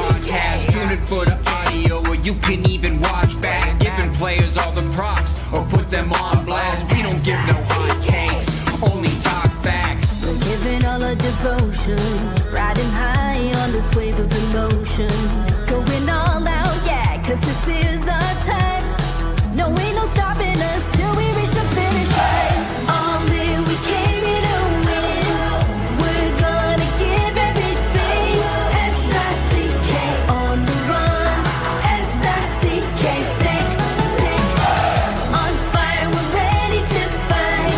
podcast. Tune in for the audio, or you can even watch back. Giving players all the props, or put them on blast. We don't give no hot takes, only talk facts. We're giving all our devotion, riding high on this wave of emotion. Going all out, yeah, cause this is our time. No, ain't no stopping us till we reach the finish line. All in, we came here to win. We're gonna give everything. S-I-C-K on the run. S-I-C-K, sick. On fire, we're ready to fight.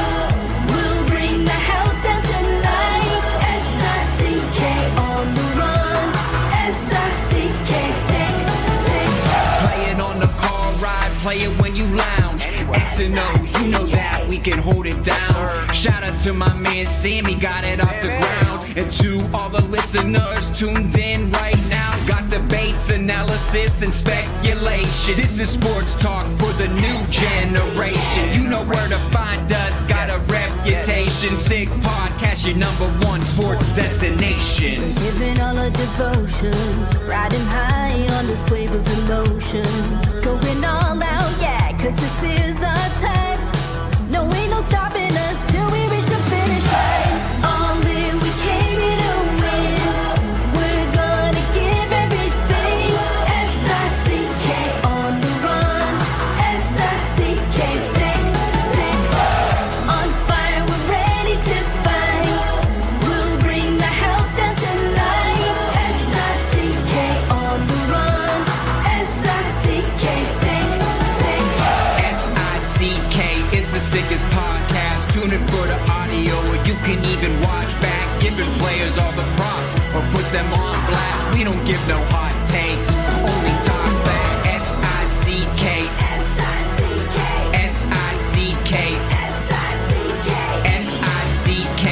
We'll bring the house down tonight. S-I-C-K on the run. S-I-C-K, sick. Play it on the car ride, play it when you lounge. X and O, you know that we can hold it down. Shout out to my man Sammy, got it off the ground. And to all the listeners tuned in right now, got debates, analysis, and speculation. This is sports talk for the new generation. You know where to find us, got a reputation. Sick podcast, your number one sports destination. Giving all our devotion, riding high on this wave of emotion. Going all out, yeah, cause this is our time. No, ain't no stopping us till we reach the finish line. All in, we came here to win. We're gonna give everything. S-I-C-K on the run. S-I-C-K, sick. On fire, we're ready to fight. We'll bring the house down tonight. S-I-C-K on the run. S-I-C-K, sick. S-I-C-K is the sickest podcast. Tune in for the audio, or you can even watch back. Giving players all the props, or put them on blast. We don't give no hot takes, only talk back. S-I-C-K, S-I-C-K, S-I-C-K, S-I-C-K,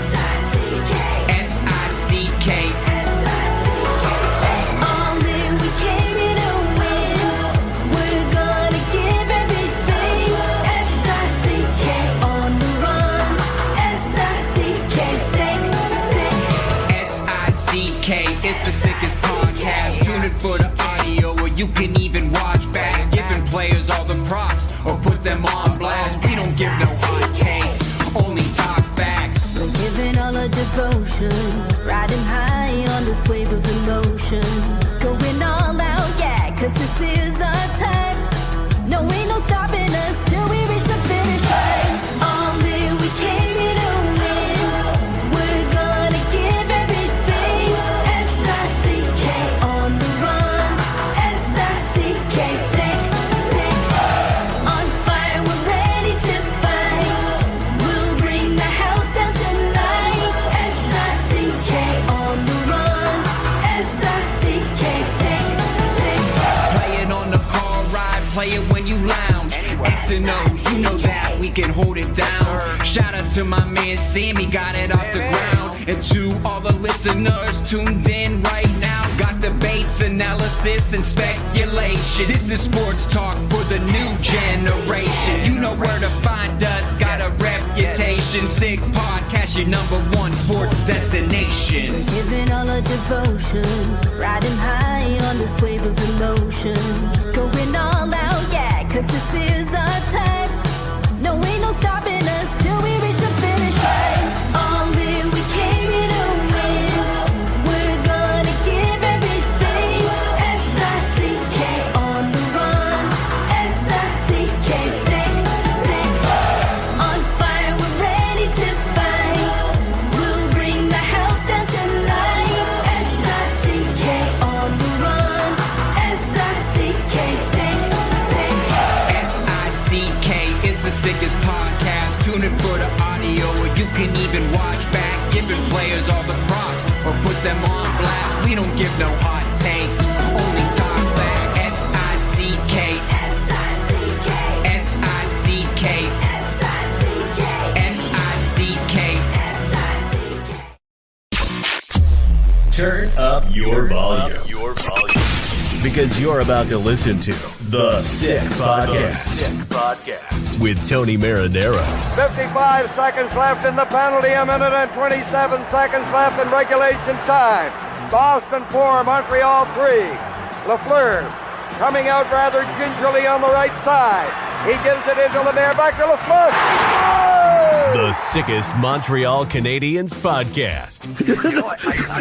S-I-C-K, S-I-C-K, S-I-C-K. All in, we came here to win. We're gonna give everything. S-I-C-K on the run. S-I-C-K, sick. S-I-C-K, it's the sickest podcast. Tune in for the audio, or you can even watch back. Giving players all the props, or put them on blast. We don't give no hot takes, only talk facts. We're giving all our devotion, riding high on this wave of emotion. Going all out, yeah, cause this is our time. No, ain't no stopping us till we reach the finish line. All in, we came here to win. We're gonna give everything. S-I-C-K on the run. S-I-C-K, sick. On fire, we're ready to fight. We'll bring the house down tonight. S-I-C-K on the run. S-I-C-K, sick. Play it on the car ride, play it when you lounge. X and O, you know that we can hold it down. Shout out to my man Sammy, got it off the ground. And to all the listeners tuned in right now, got debates, analysis, and speculation. This is sports talk for the new generation. You know where to find us, got a reputation. Sick podcast, your number one sports destination. Giving all our devotion, riding high on this wave of emotion. Going all out, yeah, cause this is our time. No, ain't no stopping us till we reach the finish line. All in, we came here to win. We're gonna give everything. S-I-C-K on the run. S-I-C-K, sick. On fire, we're ready to fight. We'll bring the house down tonight. S-I-C-K on the run. S-I-C-K, sick. S-I-C-K is the sickest podcast. Tune in for the audio, or you can even watch back. Giving players all the props, or put them on blast. We don't give no hot takes, only talk back. S-I-C-K, S-I-C-K, S-I-C-K, S-I-C-K, S-I-C-K. Turn up your volume. Because you're about to listen to The Sick Podcast. With Tony Marinaro. 55 seconds left in the penalty, a minute and 27 seconds left in regulation time. Boston 4, Montreal 3. Lafleur coming out rather gingerly on the right side. He gives it into Lemaire, back to Lafleur. Oh! The sickest Montreal Canadiens podcast.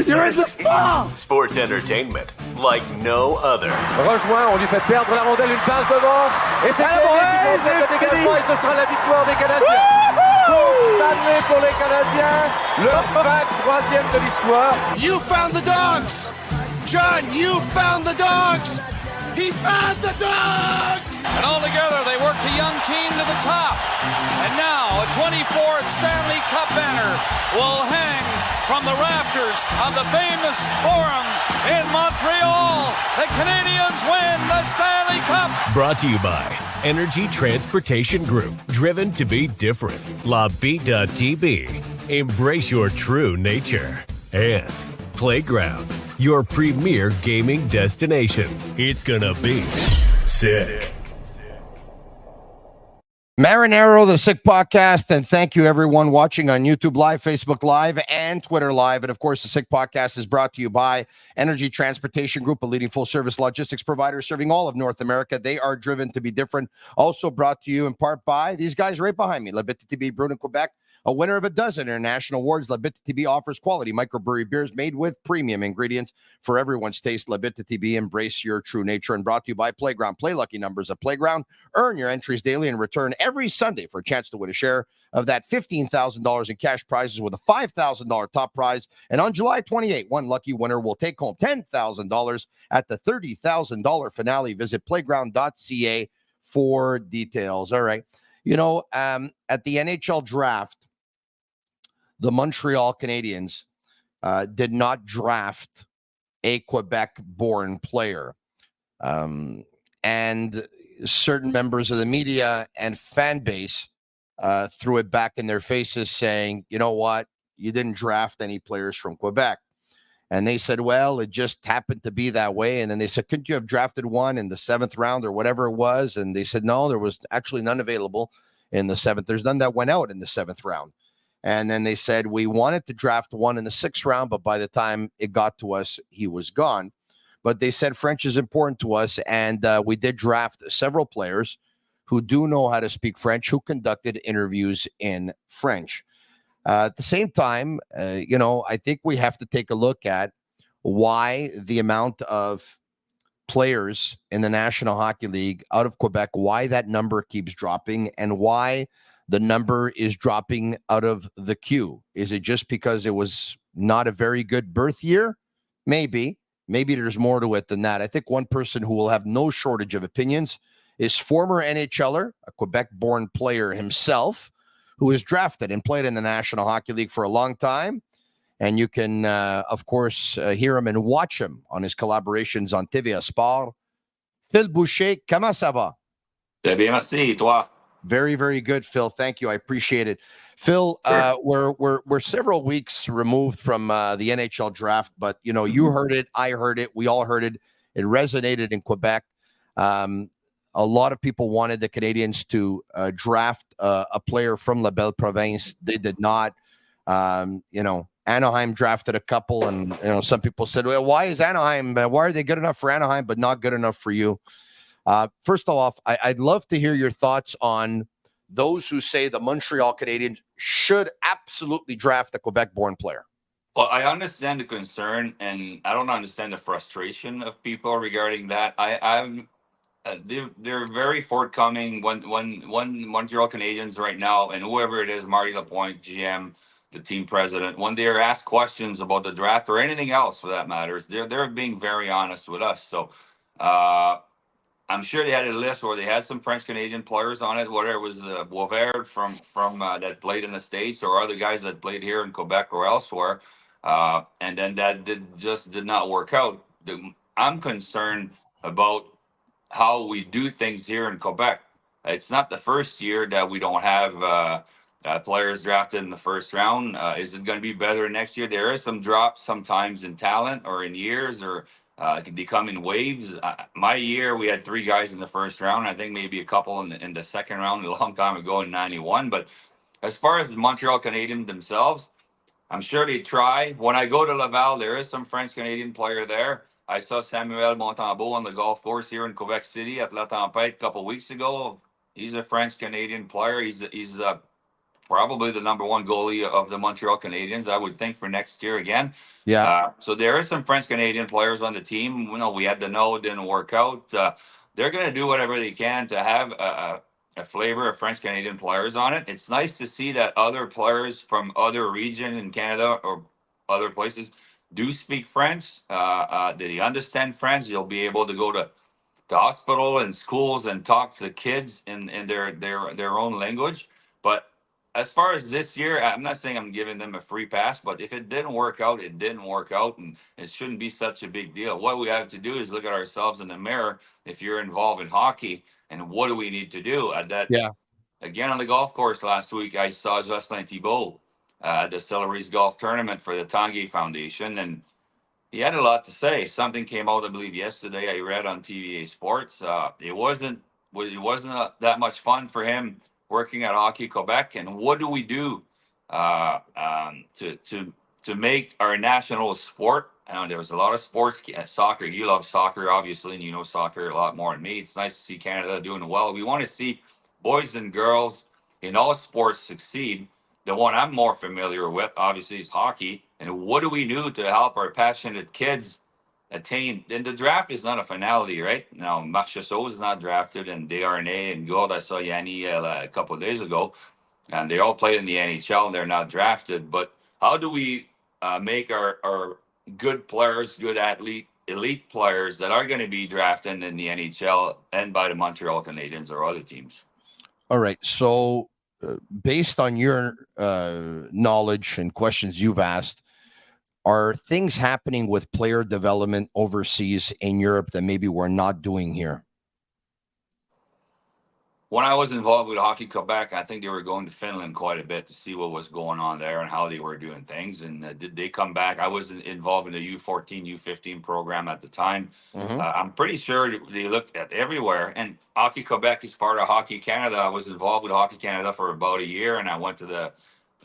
You're in the fall! Sports entertainment like no other. Rejoint, on lui fait perdre la rondelle, une passe devant. Et c'est le dégagement et ce sera la victoire des Canadiens. Coupe Stanley pour les Canadiens. Le 23e de l'histoire. You found the dogs! John, you found the dogs! He found the dogs! And all together, they worked a young team to the top. And now, a 24th Stanley Cup banner will hang from the rafters of the famous Forum in Montreal. The Canadiens win the Stanley Cup. Brought to you by Energy Transportation Group. Driven to be different. La Vida Tibi. Embrace your true nature. And Playground, your premier gaming destination. It's gonna be sick. Marinaro, the Sick Podcast, and thank you everyone watching on YouTube Live, Facebook Live, and Twitter Live. And of course, the Sick Podcast is brought to you by Energy Transportation Group, a leading full-service logistics provider serving all of North America. They are driven to be different. Also brought to you in part by these guys right behind me, Bittt, Brewed in Quebec, a winner of a dozen international awards. Bittt offers quality microbrewery beers made with premium ingredients for everyone's taste. Bittt, embrace your true nature. And brought to you by Playground. Play lucky numbers at Playground. Earn your entries daily and return every Sunday for a chance to win a share of that $15,000 in cash prizes with a $5,000 top prize. And on July 28, one lucky winner will take home $10,000 at the $30,000 finale. Visit playground.ca for details. All right. You know, at the NHL draft, the Montreal Canadiens did not draft a Quebec-born player. And certain members of the media and fan base threw it back in their faces saying, you know what, you didn't draft any players from Quebec. And they said, well, it just happened to be that way. And then they said, couldn't you have drafted one in the 7th round or whatever it was? And they said, no, there was actually none available in the 7th. There's none that went out in the 7th round. And then they said, we wanted to draft one in the 6th round, but by the time it got to us, he was gone. But they said French is important to us, and we did draft several players who do know how to speak French, who conducted interviews in French. At the same time, you know, I think we have to take a look at why the amount of players in the National Hockey League out of Quebec, why that number keeps dropping, and why the number is dropping out of the queue. Is it just because it was not a very good birth year? Maybe. Maybe there's more to it than that. I think one person who will have no shortage of opinions is former NHLer, a Quebec-born player himself, who was drafted and played in the National Hockey League for a long time. And you can, of course, hear him and watch him on his collaborations on TVA Sport. Phil Boucher, comment ça va? Très bien, merci. Toi? Very, very good, Phil. Thank you. I appreciate it. Phil, sure. We're several weeks removed from the NHL draft, but you know, you heard it, I heard it, we all heard it. It resonated in Quebec. A lot of people wanted the Canadiens to draft a player from La Belle Province. They did not. You know, Anaheim drafted a couple, and you know, some people said, "Well, why is Anaheim? Why are they good enough for Anaheim, but not good enough for you?" First off, I'd love to hear your thoughts on those who say the Montreal Canadiens should absolutely draft a Quebec-born player. Well, I understand the concern, and I don't understand the frustration of people regarding that. They're very forthcoming. When Montreal Canadiens right now, and whoever it is, Marty Lapointe, GM, the team president, when they are asked questions about the draft or anything else for that matters, they're being very honest with us. So I'm sure they had a list where they had some French Canadian players on it, whether it was Boisvert from that played in the States or other guys that played here in Quebec or elsewhere, and then that did not work out. I'm concerned about how we do things here in Quebec. It's not the first year that we don't have players drafted in the first round. Is it going to be better next year? There is some drops sometimes in talent or in years, or it can become in waves. My year, we had 3 guys in the first round. I think maybe a couple in the second round a long time ago in '91. But as far as the Montreal Canadiens themselves, I'm sure they try. When I go to Laval, there is some French Canadian player there. I saw Samuel Montembeault on the golf course here in Quebec City at La Tempête a couple weeks ago. He's a French Canadian player. He's probably the number one goalie of the Montreal Canadiens, I would think, for next year again. Yeah. So there are some French Canadian players on the team. You know, we had to know it didn't work out. They're going to do whatever they can to have a flavor of French Canadian players on it. It's nice to see that other players from other regions in Canada or other places do speak French. They understand French. You'll be able to go to the hospital and schools and talk to the kids in their own language. But as far as this year, I'm not saying I'm giving them a free pass, but if it didn't work out, it didn't work out, and it shouldn't be such a big deal. What we have to do is look at ourselves in the mirror if you're involved in hockey, and what do we need to do at that? Yeah. Again, on the golf course last week, I saw Jocelyn Thibault at the Celery's Golf Tournament for the Tanguay Foundation, and he had a lot to say. Something came out, I believe, yesterday. I read on TVA Sports. It wasn't that much fun for him working at Hockey Quebec. And what do we do to make our national sport? There was a lot of sports, soccer. You love soccer, obviously, and you know soccer a lot more than me. It's nice to see Canada doing well. We want to see boys and girls in all sports succeed. The one I'm more familiar with, obviously, is hockey. And what do we do to help our passionate kids attain? And the draft is not a finality, right? Now, Marc Chasseau is not drafted, and Desharnais and Gourde, I saw Yanni a couple of days ago, and they all played in the NHL, and they're not drafted. But how do we make our good players, good elite players that are going to be drafted in the NHL and by the Montreal Canadiens or other teams? All right. So based on your knowledge and questions you've asked, are things happening with player development overseas in Europe that maybe we're not doing here? When I was involved with Hockey Quebec, I think they were going to Finland quite a bit to see what was going on there and how they were doing things. And did they come back? I was involved in the U14, U15 program at the time. I'm pretty sure they looked at everywhere. And Hockey Quebec is part of Hockey Canada. I was involved with Hockey Canada for about a year, and I went to the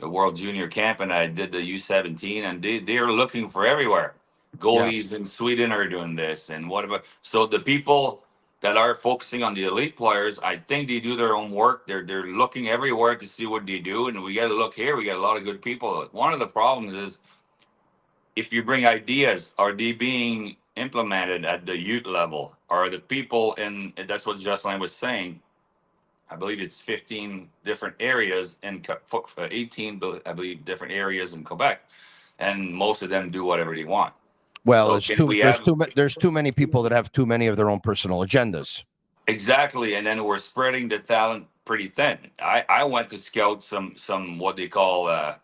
World Junior Camp, and I did the U17, and they are looking for everywhere. Goalies in Sweden are doing this, and whatever. So the people that are focusing on the elite players, I think they do their own work. They're looking everywhere to see what they do, and we got to look here. We got a lot of good people. One of the problems is if you bring ideas, are they being implemented at the youth level? Are the people in? That's what Jocelyn was saying. I believe it's 15 different areas and 18, I believe, different areas in Quebec, and most of them do whatever they want. Well, so there's too many people that have too many of their own personal agendas. Exactly, and then we're spreading the talent pretty thin. I went to scout some what they call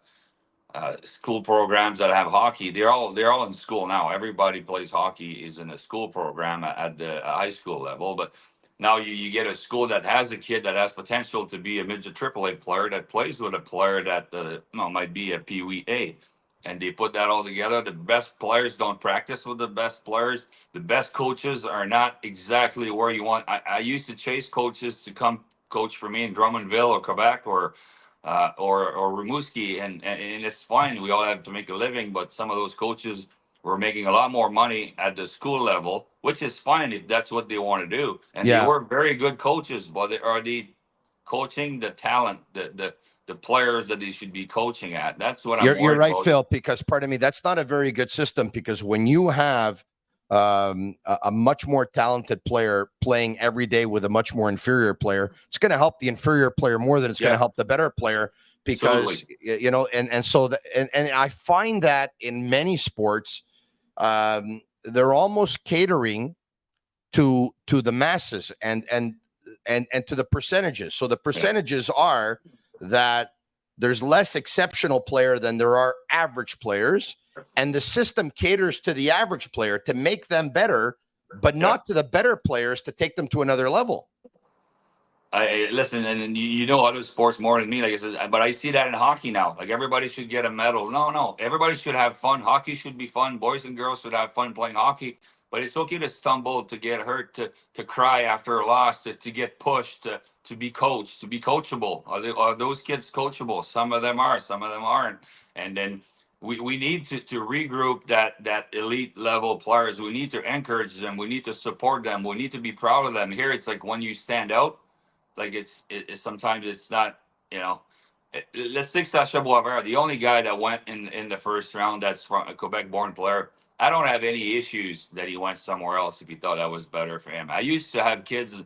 school programs that have hockey. They're all in school now. Everybody plays hockey is in a school program at the high school level, but now you get a school that has a kid that has potential to be a midget AAA player that plays with a player that might be a Pee Wee A. And they put that all together. The best players don't practice with the best players. The best coaches are not exactly where you want. I used to chase coaches to come coach for me in Drummondville or Quebec or Rimouski, and it's fine. We all have to make a living, but some of those coaches were making a lot more money at the school level, which is fine if that's what they want to do. And they were very good coaches, but are they coaching the talent, the players that they should be coaching at? That's what You're right, about. Phil, because pardon me, that's not a very good system, because when you have a much more talented player playing every day with a much more inferior player, it's going to help the inferior player more than it's going to help the better player, because and I find that in many sports they're almost catering to the masses and to the percentages. So the percentages are that there's less exceptional player than there are average players, and the system caters to the average player to make them better, but not to the better players to take them to another level. I listen, and you know other sports more than me, like I said, but I see that in hockey now. Like, everybody should get a medal. No, everybody should have fun. Hockey should be fun. Boys and girls should have fun playing hockey. But it's okay to stumble, to get hurt, to cry after a loss, to get pushed, to be coached, to be coachable. Are those kids coachable? Some of them are, some of them aren't. And then we need to regroup that elite level players. We need to encourage them. We need to support them. We need to be proud of them. Here, it's like when you stand out, like sometimes it's not, you know. Let's take Sacha Boisvert, the only guy that went in the first round that's from a Quebec-born player. I don't have any issues that he went somewhere else if he thought that was better for him. I used to have kids,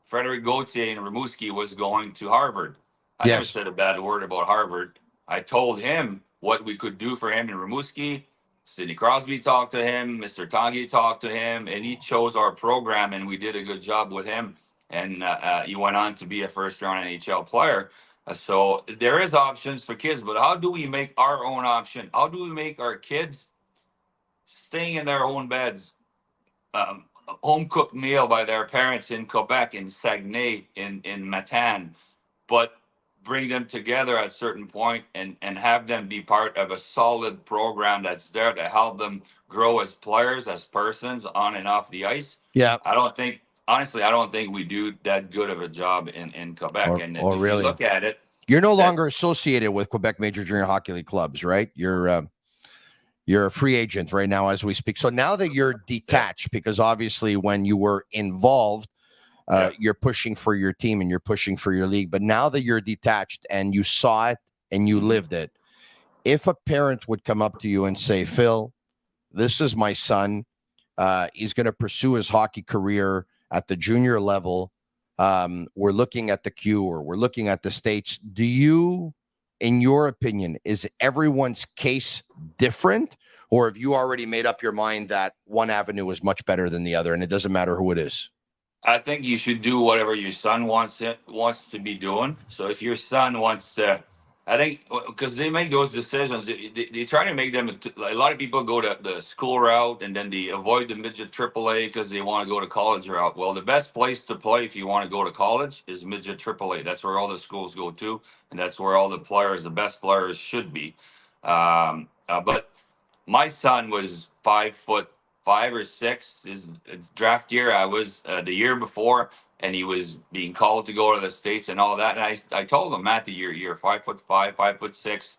Frederic Gauthier and Rimouski was going to Harvard. I never said a bad word about Harvard. I told him what we could do for him in Rimouski. Sidney Crosby talked to him. Mr. Tanguy talked to him, and he chose our program, and we did a good job with him. And he went on to be a first-round NHL player. So there is options for kids, but how do we make our own option? How do we make our kids staying in their own beds, home-cooked meal by their parents in Quebec, in Saguenay, in Matane, but bring them together at a certain point and have them be part of a solid program that's there to help them grow as players, as persons on and off the ice? Yeah. Honestly, I don't think we do that good of a job in Quebec. And if really, you look at it, you're no longer associated with Quebec Major Junior Hockey League clubs, right? You're a free agent right now as we speak. So now that you're detached, because obviously when you were involved, you're pushing for your team and you're pushing for your league. But now that you're detached and you saw it and you lived it, if a parent would come up to you and say, Phil, this is my son. He's going to pursue his hockey career at the junior level. We're looking at the Q, or we're looking at the States. Do you, in your opinion, is everyone's case different? Or have you already made up your mind that one avenue is much better than the other and it doesn't matter who it is? I think you should do whatever your son wants to be doing. So if your son wants to, I think, because they make those decisions, they try to make them. A lot of people go to the school route and then they avoid the midget AAA because they want to go to college route. Well, the best place to play if you want to go to college is midget AAA. That's where all the schools go to, and that's where all the players, the best players, should be. But my son was 5'5" or 6. His draft year, I was the year before, and he was being called to go to the States and all that. And I told him, Matthew, you're 5'5", 5'6",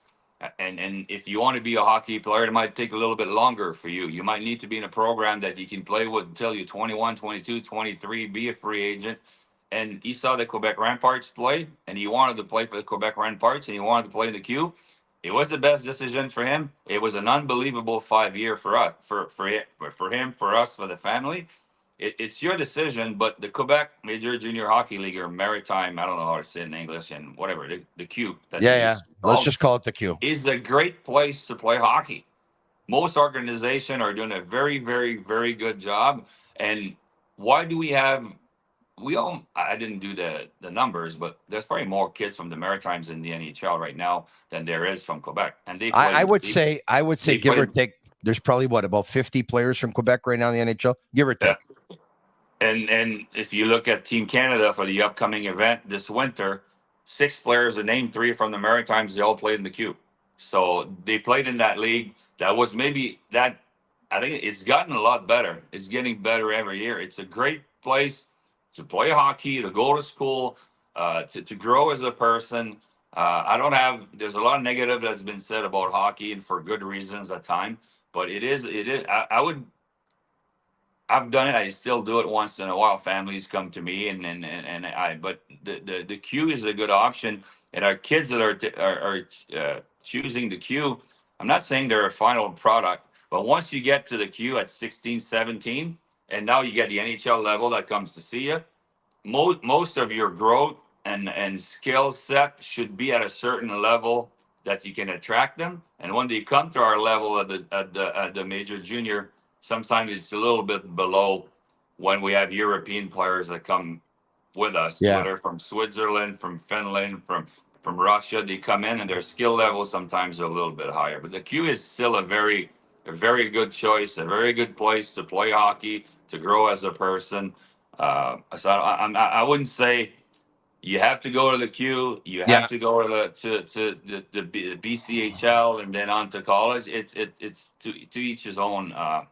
and if you want to be a hockey player, it might take a little bit longer for you. You might need to be in a program that you can play with until you're 21, 22, 23, be a free agent. And he saw the Quebec Ramparts play, and he wanted to play for the Quebec Ramparts, and he wanted to play in the Q. It was the best decision for him. It was an unbelievable 5-year for us, for him, for us, for the family. It's your decision, but the Quebec Major Junior Hockey League, or Maritime, I don't know how to say it in English, and whatever, the Q. Let's just call it the Q. Is a great place to play hockey. Most organizations are doing a very, very, very good job. And why do we have? I didn't do the numbers, but there's probably more kids from the Maritimes in the NHL right now than there is from Quebec. And I would say, give or take, there's probably about 50 players from Quebec right now in the NHL, give or take. Yeah. And if you look at Team Canada for the upcoming event this winter, 6 players are named, 3 from the Maritimes. They all played in the Q. So they played in that league. That was maybe that. I think it's gotten a lot better. It's getting better every year. It's a great place to play hockey, to go to school, to grow as a person. There's a lot of negative that's been said about hockey, and for good reasons at times. But it is. I've done it. I still do it once in a while. Families come to me, but the Q is a good option. And our kids that are choosing the Q, I'm not saying they're a final product, but once you get to the Q at 16, 17, and now you get the NHL level that comes to see you, most of your growth and skill set should be at a certain level that you can attract them. And when they come to our level at the major junior, sometimes it's a little bit below when we have European players that come with us, whether from Switzerland, from Finland, from Russia. They come in and their skill level sometimes are a little bit higher. But the Q is still a very good choice, a very good place to play hockey, to grow as a person. So I wouldn't say you have to go to the Q. You have to go to the BCHL and then on to college. It's to each his own on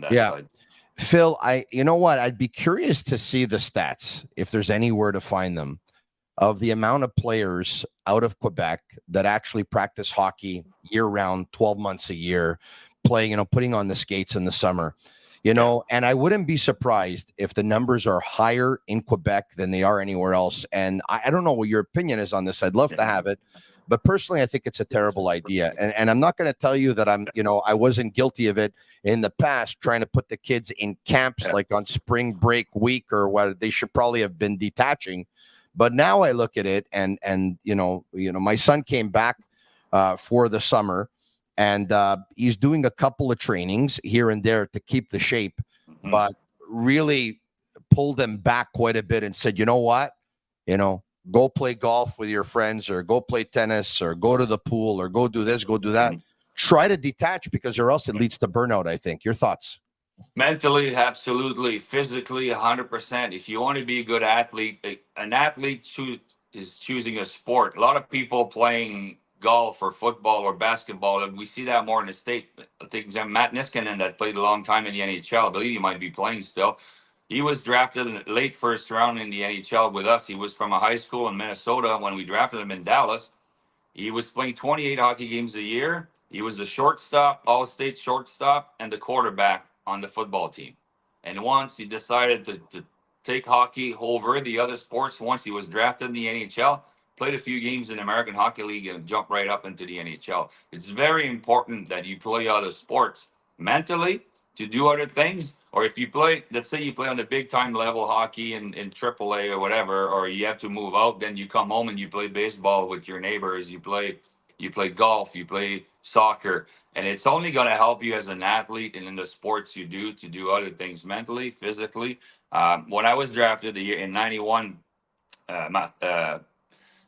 that side. Phil, you know what? I'd be curious to see the stats if there's anywhere to find them of the amount of players out of Quebec that actually practice hockey year round, 12 months a year, playing, putting on the skates in the summer, and I wouldn't be surprised if the numbers are higher in Quebec than they are anywhere else. And I don't know what your opinion is on this. I'd love to have it. But personally, I think it's a terrible idea. And I'm not going to tell you that I wasn't guilty of it in the past, trying to put the kids in camps like on spring break week or what they should probably have been detaching. But now I look at it and my son came back for the summer and he's doing a couple of trainings here and there to keep the shape, but really pulled him back quite a bit and said, you know what, go play golf with your friends or go play tennis or go to the pool or go do this, go do that. Try to detach because or else it leads to burnout, I think. Your thoughts? Mentally, absolutely. Physically, 100%. If you want to be a good athlete, an athlete is choosing a sport. A lot of people playing golf or football or basketball, and we see that more in the state. I think Matt Niskanen that played a long time in the NHL. I believe he might be playing still. He was drafted in the late first round in the NHL with us. He was from a high school in Minnesota when we drafted him in Dallas. He was playing 28 hockey games a year. He was the shortstop, all-state shortstop, and the quarterback on the football team. And once he decided to take hockey over the other sports, once he was drafted in the NHL, played a few games in the American Hockey League and jumped right up into the NHL. It's very important that you play other sports mentally to do other things. Or if you play, let's say you play on the big time level hockey in AAA or whatever, or you have to move out, then you come home and you play baseball with your neighbors, you play golf, you play soccer, and it's only going to help you as an athlete and in the sports you do to do other things mentally, physically. When I was drafted the year in 91,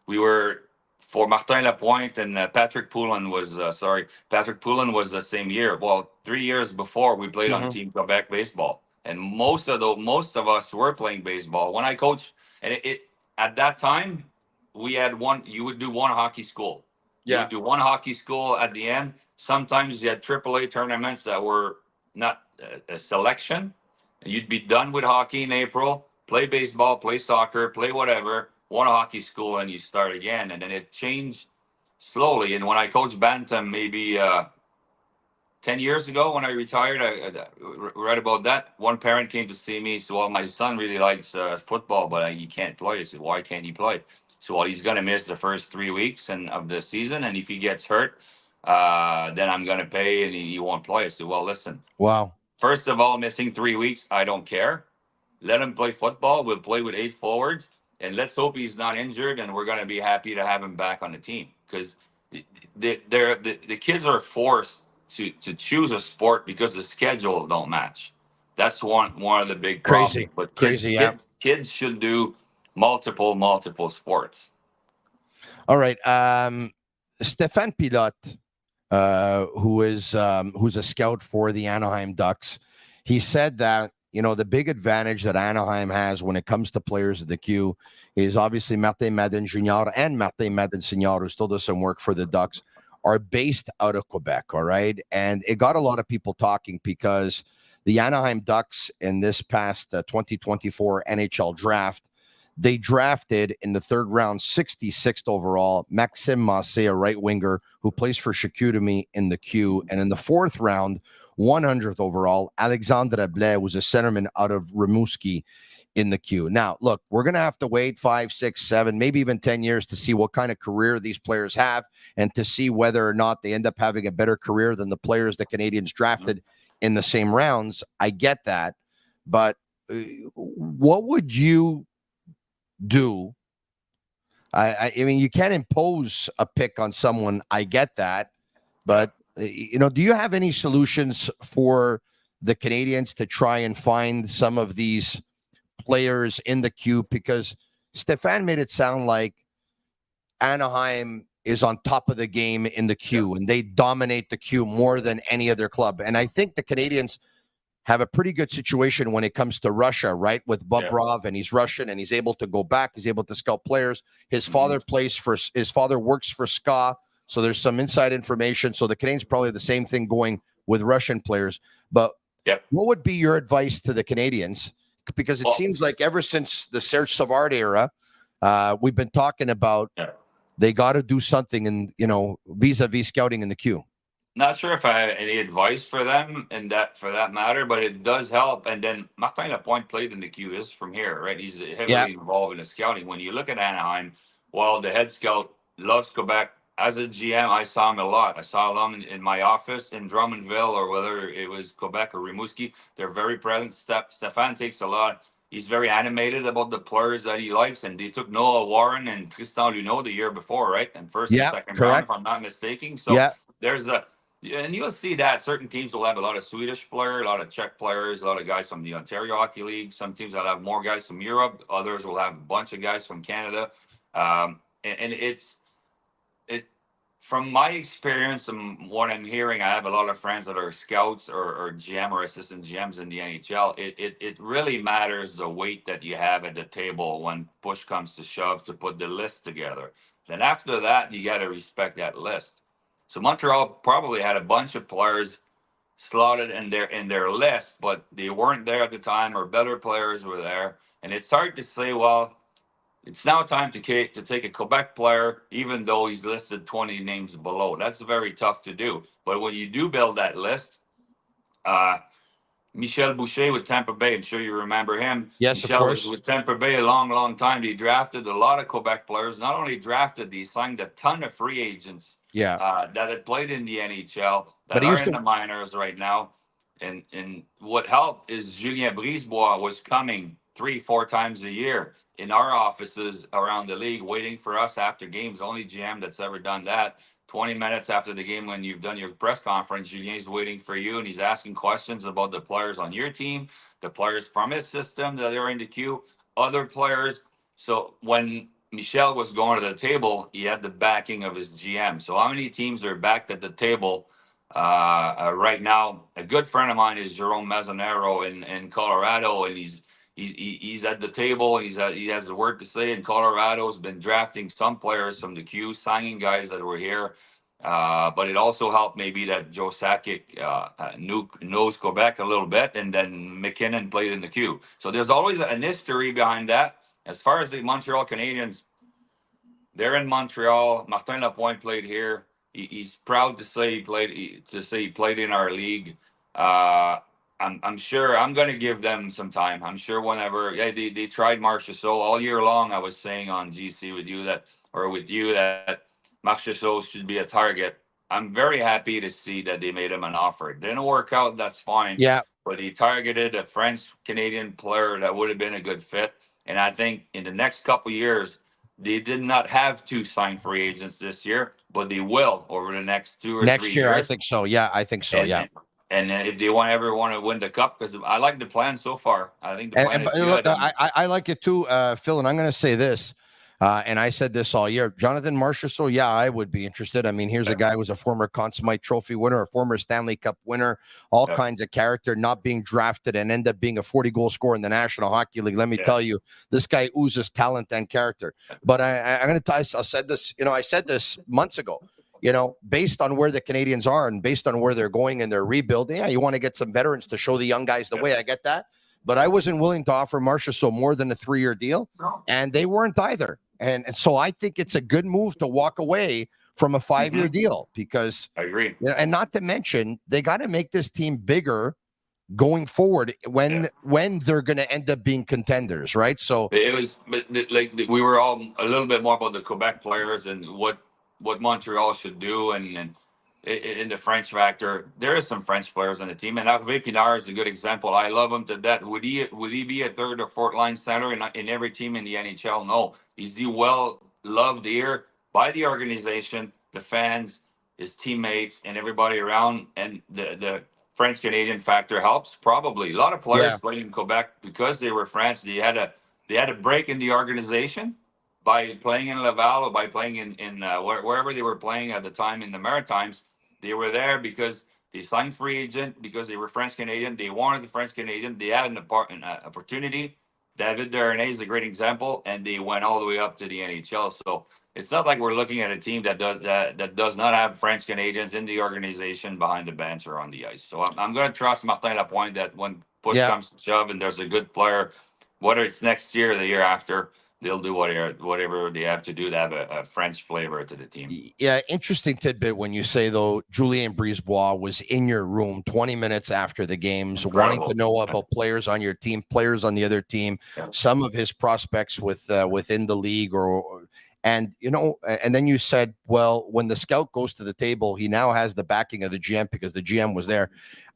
we were for Martin Lapointe and Patrick Poulin was the same year. Well, 3 years before we played on Team Quebec baseball, and most of us were playing baseball. When I coached, and it at that time we had you would do one hockey school. You would do one hockey school at the end. Sometimes you had AAA tournaments that were not a selection. You'd be done with hockey in April, play baseball, play soccer, play whatever, one hockey school, and you start again. And then it changed slowly. And when I coached Bantam, maybe 10 years ago when I retired, I read about that. One parent came to see me. So, well, my son really likes football, but he can't play. I said, why can't he play? So, well, he's going to miss the first 3 weeks of the season. And if he gets hurt, then I'm going to pay and he won't play. I said, well, listen. Wow. First of all, missing 3 weeks, I don't care. Let him play football. We'll play with 8 forwards. And let's hope he's not injured, and we're going to be happy to have him back on the team. Because the kids are forced to choose a sport because the schedule don't match. That's one of the big problems. Crazy. But kids should do multiple sports. All right. Stéphane Pilote, who's a scout for the Anaheim Ducks, he said that, the big advantage that Anaheim has when it comes to players at the Q is obviously Martin Madden Jr. and Martin Madden Sr., who still does some work for the Ducks, are based out of Quebec, all right? And it got a lot of people talking because the Anaheim Ducks in this past 2024 NHL draft, they drafted in the third round, 66th overall, Maxime Massé, a right winger who plays for Chicoutimi in the Q. And in the fourth round, 100th overall, Alexandre Blais was a centerman out of Rimouski in the Q. Now, look, we're going to have to wait 5, 6, 7, maybe even 10 years to see what kind of career these players have and to see whether or not they end up having a better career than the players the Canadiens drafted in the same rounds. I get that. But what would you do? I mean, you can't impose a pick on someone. I get that. But do you have any solutions for the Canadiens to try and find some of these players in the queue? Because Stéphane made it sound like Anaheim is on top of the game in the queue and they dominate the queue more than any other club. And I think the Canadiens have a pretty good situation when it comes to Russia, right? With Bobrov, and he's Russian and he's able to go back. He's able to scout players. His father works for SKA. So there's some inside information. So the Canadiens probably the same thing going with Russian players. But what would be your advice to the Canadiens? Because it seems like ever since the Serge Savard era, we've been talking about they got to do something in, vis-a-vis scouting in the queue. Not sure if I have any advice for them and that for that matter, but it does help. And then Martin Lapointe played in the queue is from here, right? He's heavily involved in the scouting. When you look at Anaheim, well, the head scout loves Quebec. As a GM, I saw him a lot. I saw him in my office in Drummondville, or whether it was Quebec or Rimouski. They're very present. Stefan takes a lot. He's very animated about the players that he likes, and they took Noah Warren and Tristan Luneau the year before, right? And first and second round, if I'm not mistaken. So there's and you'll see that certain teams will have a lot of Swedish players, a lot of Czech players, a lot of guys from the Ontario Hockey League. Some teams will have more guys from Europe. Others will have a bunch of guys from Canada. And it's from my experience and what I'm hearing, I have a lot of friends that are scouts or GM or assistant GMs in the NHL. It really matters the weight that you have at the table when push comes to shove to put the list together. Then after that, you got to respect that list. So Montreal probably had a bunch of players slotted in their list, but they weren't there at the time, or better players were there. And it's hard to say, well, it's now time to take a Quebec player, even though he's listed 20 names below. That's very tough to do. But when you do build that list, Michel Boucher with Tampa Bay, I'm sure you remember him. Yes, Michel of course. was with Tampa Bay a long time. He drafted a lot of Quebec players. Not only drafted, he signed a ton of free agents that had played in the NHL that are in the minors right now. And what helped is Julien Brisebois was coming 3-4 times a year in our offices around the league, waiting for us after games. Only GM that's ever done that. 20 minutes after the game, when you've done your press conference, Julien's waiting for you, and he's asking questions about the players on your team, the players from his system that are in the queue, other players. So when Michel was going to the table, he had the backing of his GM. So how many teams are backed at the table right now? A good friend of mine is Jerome Mazzanero in Colorado, and he's at the table. He has a word to say. And Colorado's been drafting some players from the queue, signing guys that were here. But it also helped maybe that Joe Sakic knows Quebec a little bit, and then McKinnon played in the queue. So there's always an history behind that. As far as the Montreal Canadiens, they're in Montreal. Martin Lapointe played here. He's proud to say he played in our league. I'm sure I'm going to give them some time. I'm sure whenever they tried Marchessault all year long. I was saying on GC with you that Marchessault should be a target. I'm very happy to see that they made him an offer. It didn't work out. That's fine. Yeah. But he targeted a French-Canadian player that would have been a good fit. And I think in the next couple of years, they did not have to sign free agents this year, but they will over the next 2 or 3 years. Next year, I think so. Yeah, I think so. And if they ever want to win the cup, because I like the plan so far. I think the plan is good. Look, I like it too, Phil, and I'm going to say this. And I said this all year. Jonathan Marchessault, I would be interested. I mean, here's a guy who was a former Conn Smythe Trophy winner, a former Stanley Cup winner, all kinds of character, not being drafted and end up being a 40-goal scorer in the National Hockey League. Let me tell you, this guy oozes talent and character. But I'm going to tell you, I said this months ago. Based on where the Canadiens are and based on where they're going in their rebuild, you want to get some veterans to show the young guys the way. I get that. But I wasn't willing to offer Marchessault more than a 3-year deal, and they weren't either. And so I think it's a good move to walk away from a 5-year deal, because I agree. And not to mention, they got to make this team bigger going forward when they're going to end up being contenders, right? So it was like we were all a little bit more about the Quebec players and what Montreal should do, and in the French factor, there is some French players on the team, and Hervé Pinard is a good example. I love him to death. Would he be a third or fourth line center in every team in the NHL? No. Is he well loved here by the organization, the fans, his teammates, and everybody around? And the French Canadian factor helps probably. A lot of players played in Quebec because they were French. They had a break in the organization by playing in Laval or by playing in wherever they were playing at the time in the Maritimes. They were there because they signed free agent, because they were French Canadian. They wanted the French Canadian. They had an opportunity. David Dernay is a great example, and they went all the way up to the NHL. So it's not like we're looking at a team that does not have French Canadians in the organization behind the bench or on the ice. So I'm going to trust Martin Lapointe that when push comes to shove and there's a good player, whether it's next year or the year after, they'll do whatever they have to do to have a French flavor to the team. Yeah, interesting tidbit when you say, though, Julien Brisebois was in your room 20 minutes after the games, Incredible. wanting to know about players on your team, players on the other team, some of his prospects within the league, and then you said, well, when the scout goes to the table, he now has the backing of the GM because the GM was there.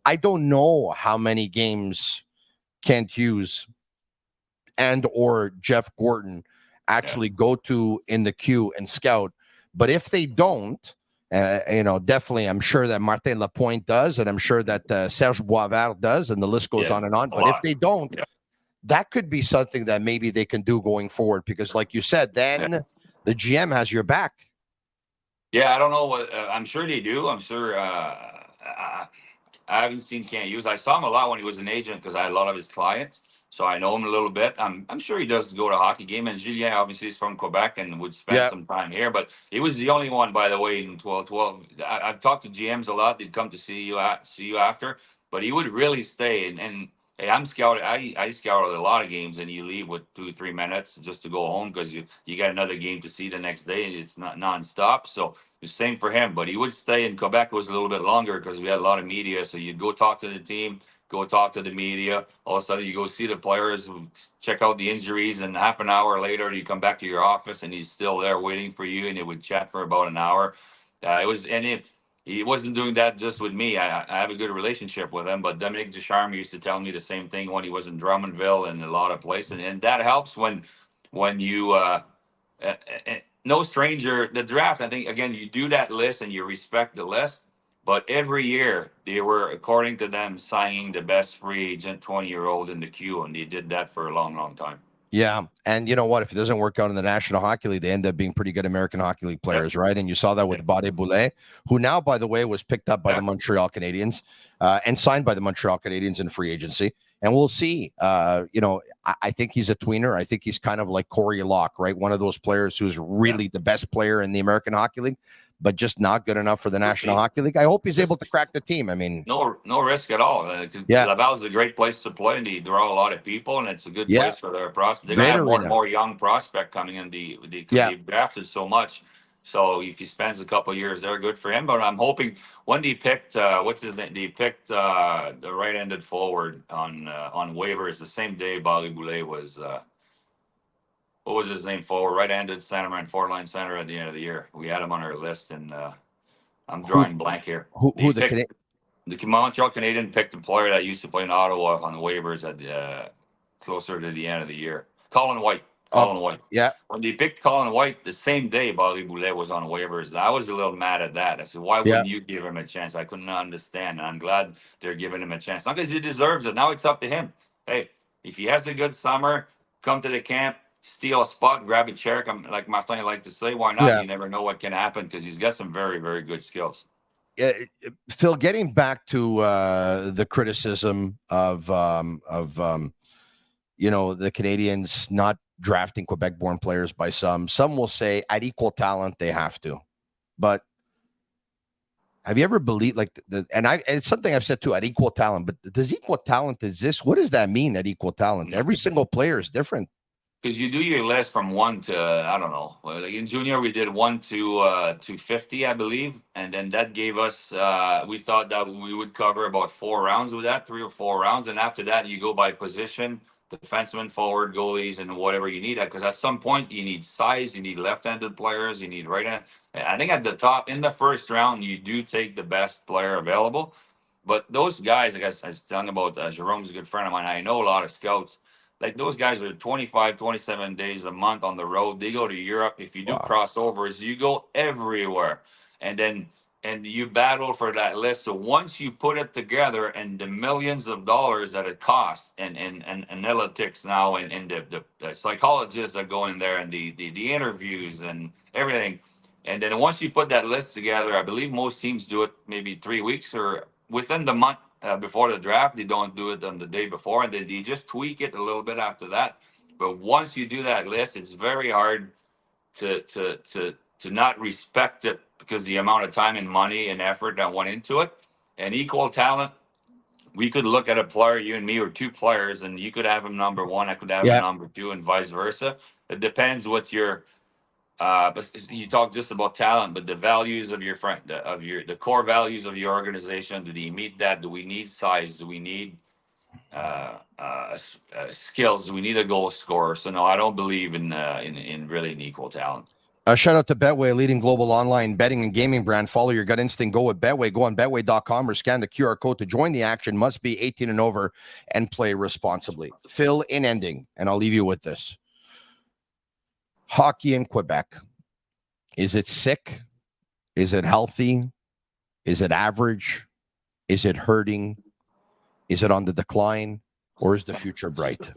I don't know how many games Kent Hughes and or Jeff Gordon actually go to in the queue and scout. But if they don't, definitely, I'm sure that Martin Lapointe does, and I'm sure that Serge Boisvert does, and the list goes on and on. But if they don't, that could be something that maybe they can do going forward, because like you said, then the GM has your back. Yeah, I don't know what, I'm sure they do. I'm sure, I haven't seen Kent Hughes. I saw him a lot when he was an agent because I had a lot of his clients. So I know him a little bit. I'm sure he does go to a hockey game. And Julien obviously is from Quebec and would spend some time here. But he was the only one, by the way, in 12-12. I've talked to GMs a lot. They'd come to see you after. But he would really stay. And hey, I'm scouted. I scouted a lot of games, and you leave with 2-3 minutes just to go home because you got another game to see the next day. It's not nonstop. So the same for him. But he would stay in Quebec. It was a little bit longer because we had a lot of media. So you'd go talk to the team, go talk to the media. All of a sudden, you go see the players, check out the injuries, and half an hour later, you come back to your office, and he's still there waiting for you, and they would chat for about an hour. He wasn't doing that just with me. I have a good relationship with him, but Dominique Ducharme used to tell me the same thing when he was in Drummondville and a lot of places, and that helps when you no stranger, the draft. I think again, you do that list and you respect the list. But every year they were, according to them, signing the best free agent 20-year-old in the queue, and they did that for a long, long time. Yeah, and you know what? If it doesn't work out in the National Hockey League, they end up being pretty good American Hockey League players, right? And you saw that with Bade Boulet, who now, by the way, was picked up by the Montreal Canadiens and signed by the Montreal Canadiens in free agency. And we'll see. I think he's a tweener. I think he's kind of like Corey Locke, right? One of those players who's really the best player in the American Hockey League, but just not good enough for the National Hockey League. I hope he's able to crack the team. I mean, no risk at all. Laval's a great place to play, and they draw a lot of people, and it's a good place for their prospects. They're going to have more and more young prospect coming in. They've drafted so much. So if he spends a couple of years there, good for him. But I'm hoping when they picked, what's his name? They picked the right-handed forward on waivers the same day Bade Boulet was. What was his name forward? Right-handed centerman, four-line center at the end of the year. We had him on our list, and I'm drawing blank here. The Montreal Canadiens picked a player that used to play in Ottawa on the waivers at closer to the end of the year. Colin White. White. Yeah. When they picked Colin White the same day Bade Boulet was on waivers, I was a little mad at that. I said, why wouldn't you give him a chance? I couldn't understand. And I'm glad they're giving him a chance. Not because he deserves it. Now it's up to him. Hey, if he has a good summer, come to the camp, steal a spot, grab a chair, like Martin like to say, why not? You never know what can happen because he's got some very, very good skills. Phil, getting back to the criticism of the Canadiens not drafting Quebec-born players by some will say at equal talent they have to, but have you ever believed it's something I've said too, at equal talent, but does equal talent exist? What does that mean at equal talent? Every single player is different. Because you do your list from 1 to, I don't know. Like in junior, we did 1 to 50, I believe. And then that gave us, we thought that we would cover about 4 rounds with that, 3 or 4 rounds. And after that, you go by position, defenseman, forward, goalies, and whatever you need. Because at some point, you need size, you need left-handed players, you need right-handed. I think at the top, in the first round, you do take the best player available. But those guys, like I was telling about, Jerome's a good friend of mine. I know a lot of scouts. Like those guys are 25, 27 days a month on the road. They go to Europe. If you do crossovers, you go everywhere. And you battle for that list. So once you put it together and the millions of dollars that it costs and analytics now and the psychologists that go in there and the interviews and everything. And then once you put that list together, I believe most teams do it maybe 3 weeks or within the month. Before the draft, they don't do it on the day before, and they just tweak it a little bit after that. But once you do that list, it's very hard to not respect it because the amount of time and money and effort that went into it. And equal talent, we could look at a player, you and me, or two players, and you could have him number one, I could have him number two, and vice versa. It depends what your but you talk just about talent, but the values of your friend, the core values of your organization. Do you meet that? Do we need size? Do we need skills? Do we need a goal scorer? So no, I don't believe in really an equal talent. Shout out to Betway, a leading global online betting and gaming brand. Follow your gut instinct. Go with Betway. Go on Betway.com or scan the QR code to join the action. Must be 18 and over and play responsibly. Phil, in ending, and I'll leave you with this. Hockey in Quebec. Is it sick? Is it healthy? Is it average? Is it hurting? Is it on the decline? Or is the future bright?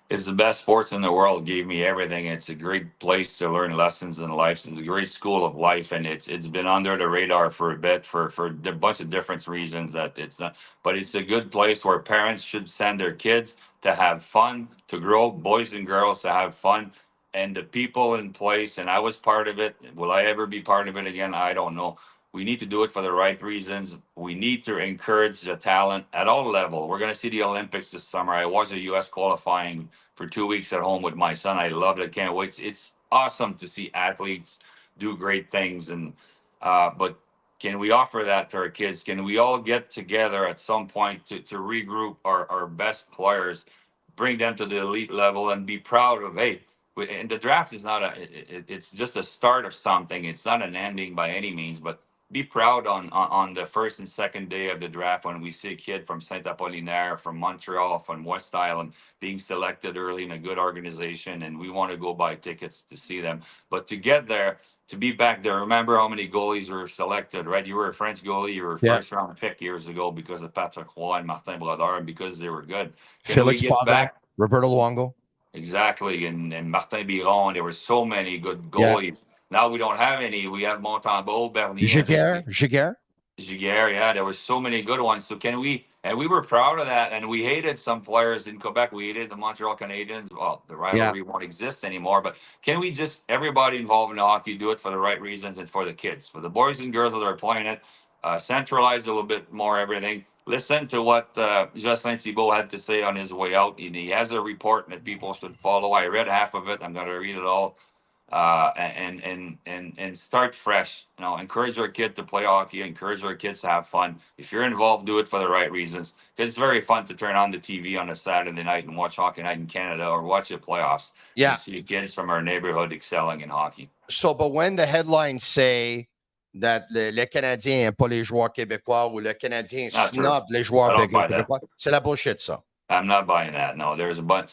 It's the best sports in the world. It gave me everything. It's a great place to learn lessons in life. It's a great school of life, and it's been under the radar for a bit for a bunch of different reasons that it's not. But it's a good place where parents should send their kids to have fun, to grow, boys and girls to have fun, and the people in place. And I was part of it. Will I ever be part of it again? I don't know. We need to do it for the right reasons. We need to encourage the talent at all levels. We're going to see the Olympics this summer. I watched the U.S. qualifying for 2 weeks at home with my son. I loved it. Can't wait. It's awesome to see athletes do great things. And but can we offer that to our kids? Can we all get together at some point to regroup our best players, bring them to the elite level, and be proud of, hey, and the draft is not it's just a start of something. It's not an ending by any means, but be proud on the first and second day of the draft when we see a kid from Saint-Apollinaire, from Montreal, from West Island being selected early in a good organization, and we want to go buy tickets to see them. But to get there, to be back there, remember how many goalies were selected, right? You were a French goalie, you were a first-round pick years ago because of Patrick Roy and Martin Brodeur, and because they were good. Felix Pavak, Roberto Luongo. Exactly, and Martin Biron. There were so many good goalies. Yeah. Now we don't have any. We have Montembeault, Bernier, Giguère. Yeah, there were so many good ones. So can we? And we were proud of that. And we hated some players in Quebec. We hated the Montreal Canadiens. Well, the rivalry won't exist anymore. But can we just, everybody involved in hockey, do it for the right reasons and for the kids, for the boys and girls that are playing it, centralize a little bit more everything. Listen to what Jocelyn Thibault had to say on his way out. He has a report that people should follow. I read half of it. I'm going to read it all. And start fresh. You know, encourage our kid to play hockey. Encourage our kids to have fun. If you're involved, do it for the right reasons. It's very fun to turn on the TV on a Saturday night and watch Hockey Night in Canada or watch the playoffs. Yeah, and see kids from our neighborhood excelling in hockey. So, but when the headlines say that le Canadien n'aime pas les joueurs québécois ou le Canadien snob les joueurs québécois, c'est la bullshit, ça. I'm not buying that. No, there's a bunch.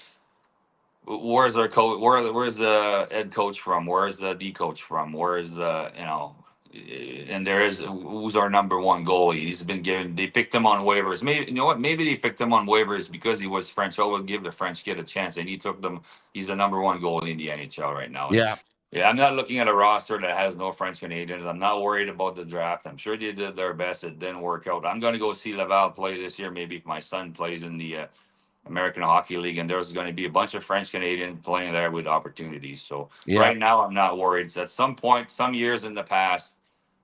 Where's our coach? Where's the head coach from? Where's the D coach from? Where's and there is who's our number one goalie? He's been given. They picked him on waivers. Maybe you know what? Maybe they picked him on waivers because he was French. So we'll give the French kid a chance, and he took them. He's the number one goalie in the NHL right now. Yeah. Yeah, I'm not looking at a roster that has no French Canadians. I'm not worried about the draft. I'm sure they did their best. It didn't work out. I'm going to go see Laval play this year. Maybe if my son plays in the American Hockey League, and there's going to be a bunch of French Canadians playing there with opportunities. So right now, I'm not worried. So at some point, some years in the past,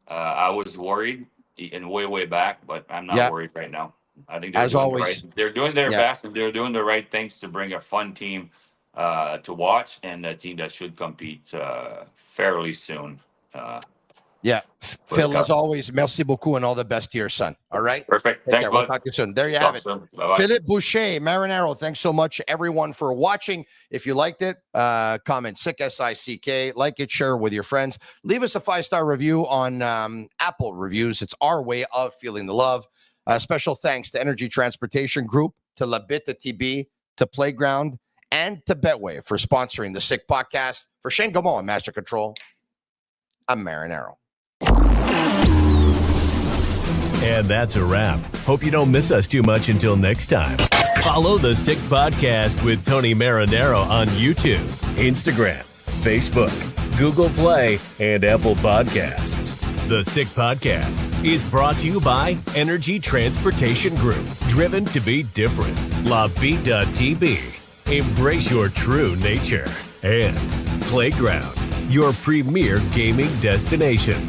I was worried and way back, but I'm not worried right now. I think they're doing their best, and they're doing the right things to bring a fun team to watch, and a team that should compete fairly soon. Phil, as always, merci beaucoup and all the best to your son. All right? Perfect. Thanks, we'll talk to you soon. There you have it. Philippe Boucher, Marinaro, thanks so much, everyone, for watching. If you liked it, comment SICK, SICK, like it, share with your friends. Leave us a 5-star review on Apple Reviews. It's our way of feeling the love. Special thanks to Energy Transportation Group, to Bittt, to Tibi, to Playground, and to Betway for sponsoring the SICK podcast. For Shane Gaumont and Master Control, I'm Marinaro. And that's a wrap. Hope you don't miss us too much until next time. Follow the SICK Podcast with Tony Marinaro on YouTube, Instagram, Facebook, Google Play, and Apple Podcasts. The SICK Podcast is brought to you by Energy Transportation Group, driven to be different. LaVie.tv, embrace your true nature. And Playground, your premier gaming destination.